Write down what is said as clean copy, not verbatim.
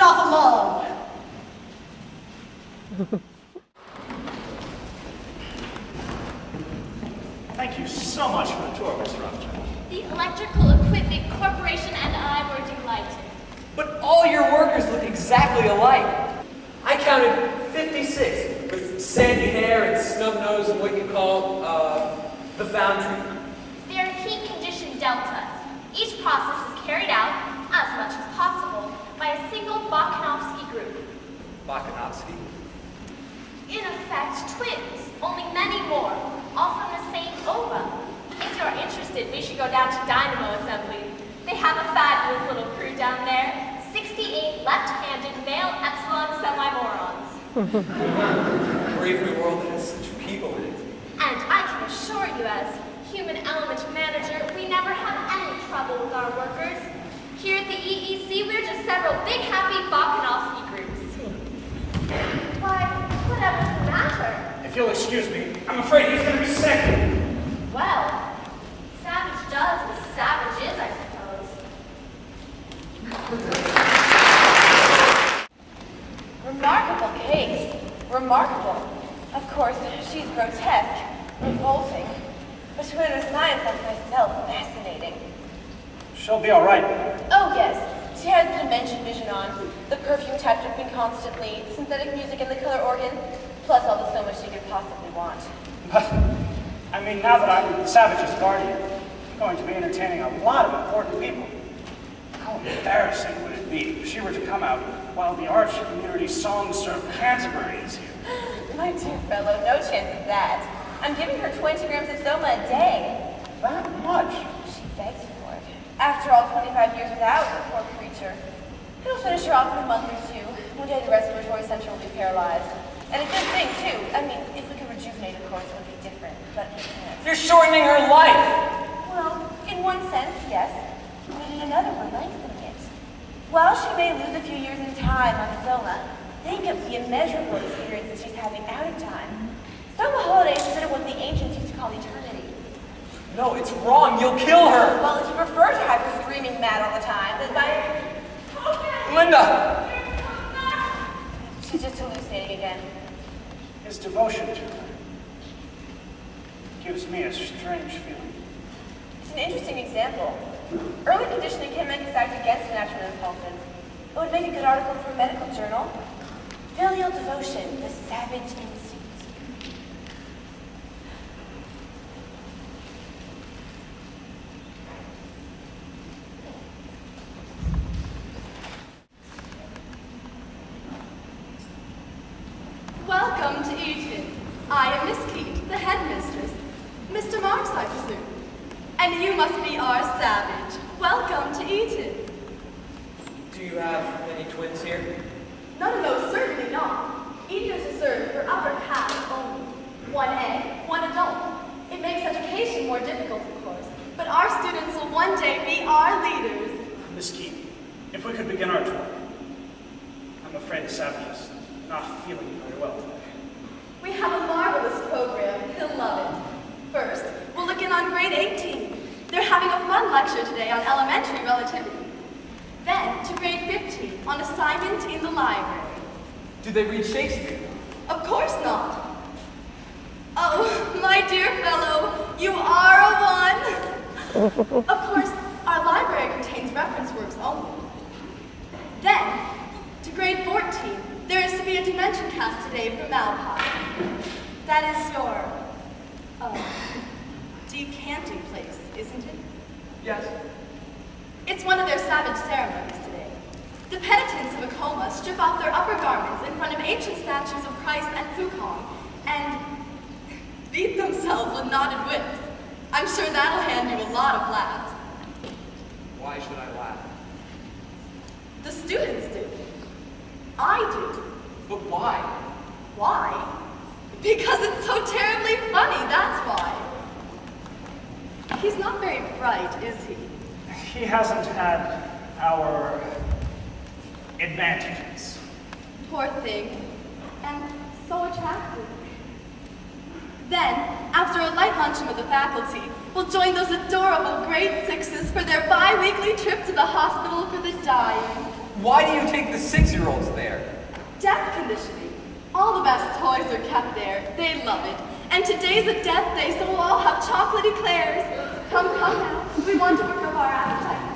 Mustapha Mond. Thank you so much for the tour, Miss Rothschild. The Electrical Equipment Corporation and I were delighted. But all your workers look exactly alike. I counted 56 with sandy hair and snub nose and what you call the foundry. They're heat-conditioned deltas. Each process is carried out, as much as possible, by a single Bakhanovsky group. Bakhanovsky? In effect, twins, only many more, all from the same ova. If you're interested, we should go down to Dynamo Assembly. They have a fabulous little crew down there. 68 left-handed male epsilon semi-morons. Brave new world that has such people in it. And I can assure you, as human element manager, we never have any trouble with our workers. Here at the EEC, we're just several big happy Bakhanovsky groups. Why, whatever's the matter? If you'll excuse me, I'm afraid he's going to be sick. Well, savage does as savage is, I suppose. Remarkable case. Remarkable. Of course, she's grotesque, revolting. But to learn a science like myself, fascinating. She'll be all right. Oh, yes. She has the dimension vision on, the perfume tap dripping constantly, the synthetic music and the color organ, plus all the so much she could possibly want. But, I mean, now that I'm Savage's guardian, I'm going to be entertaining a lot of important people. How embarrassing would it be if she were to come out while the arch community songster of Canterbury is here? My dear fellow, no chance of that. I'm giving her 20 grams of soma a day. That much? She begs for it. After all, 25 years without, the poor creature. It'll finish her off in a month or two. One day the respiratory center will be paralyzed. And a good thing, too. I mean, if we could rejuvenate, of course, it would be different. But we can't. You're shortening her life! Well, in one sense, yes. But in another, we're lengthening it. While she may lose a few years in time on Soma, think of the immeasurable experience that she's having out of time. Soma holidays instead of what the ancients used to call eternity. No, it's wrong. You'll kill her. Well, if you prefer to have her screaming mad all the time, then by... Linda! She's just hallucinating again. His devotion to her gives me a strange feeling. It's an interesting example. Early conditioning can make us act against natural impulses. It would make a good article for a medical journal. Filial devotion, the savage instinct. Welcome to Eton. I am Miss Keat, the headmistress. Mr. Marx, I presume. And you must be our savage. Welcome to Eton. Do you have any twins here? No, certainly not. Eton is reserved for upper caste only. One egg, one adult. It makes education more difficult, of course. But our students will one day be our leaders. Miss Keat, if we could begin our tour. I'm afraid the Savage is not feeling very well today. We have a marvelous program. He'll love it. First, we'll look in on grade 18. They're having a fun lecture today on elementary relativity. Then to grade 15 on assignment in the library. Do they read Shakespeare? Of course not. Oh, my dear fellow, you are a one. Of course, our library contains reference works only. Then, to grade 14, there is to be a dimension cast today from Alpine. That is your, decanting place, isn't it? Yes. It's one of their savage ceremonies today. The penitents of a coma strip off their upper garments in front of ancient statues of Christ and Foucault and beat themselves with knotted whips. I'm sure that'll hand you a lot of laughs. Why should I laugh? The students do. I do. But why? Why? Because it's so terribly funny, that's why. He's not very bright, is he? He hasn't had our advantages. Poor thing. And so attractive. Then, after a light luncheon with the faculty, we'll join those adorable grade 6s for their bi-weekly trip to the hospital for the dying. why do you take the 6-year-olds there? Death conditioning. All the best toys are kept there. They love it. And today's a death day, so we'll all have chocolate eclairs. Come now. We want to work up our appetites.